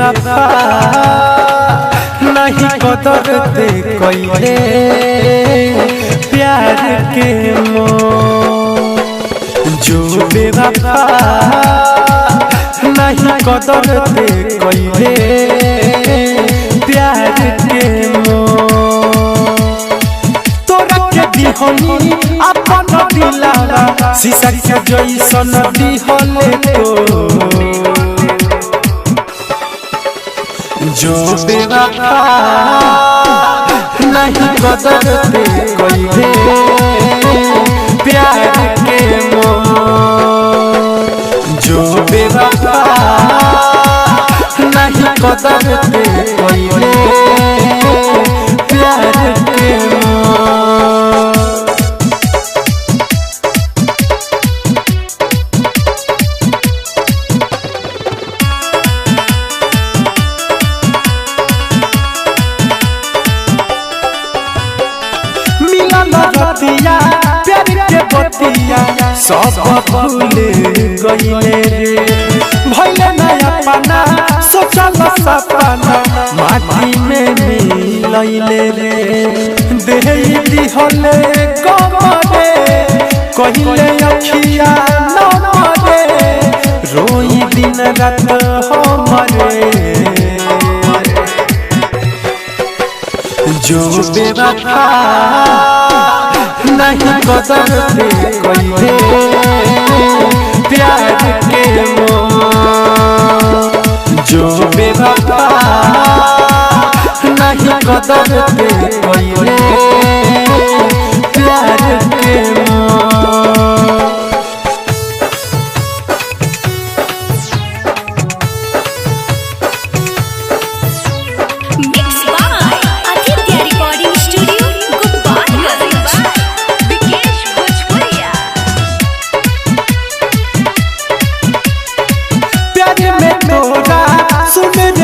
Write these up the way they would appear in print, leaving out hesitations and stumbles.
बेवफा नहीं कदरते कइले प्यार के जो बेवफा नहीं कदरते कइले प्यार के तोरा के दिहनी अपन दिलावा शीशा के जैसन दिहले तो जो बेवफा नहीं कदरते कइले प्यार के जो बेवफा नहीं कदरते कइले प्यार के रतिया प्यार के बतिया सब भूले गइले रे भइले नया पाना सोचल सपना माटी में मिलइले रे देहि दिहले कमरे कहिले अखिया नमरे रोई दिन रात हमरे जो बेवफा नहीं कदरते कइले प्यार के जो बेवफा नहीं कदरते कइले प्यार के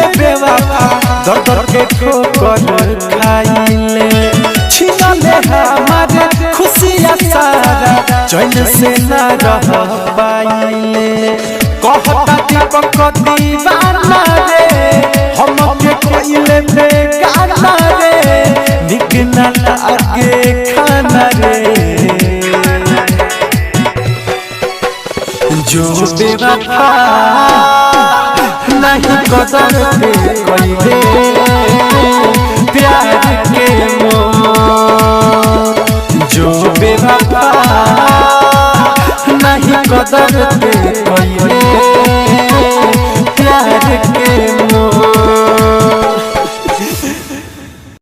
दर दर के ठोकर खाइले छीनले हमारे खुशियाँ सारा चैन से न रह पाइले कहता दीपक दीवाना रे हम के कइले बेगाना रे निक न लागे खाना रे जो बेवफा नहीं कदरते कइले प्यार के जो बेवफा नहीं कदर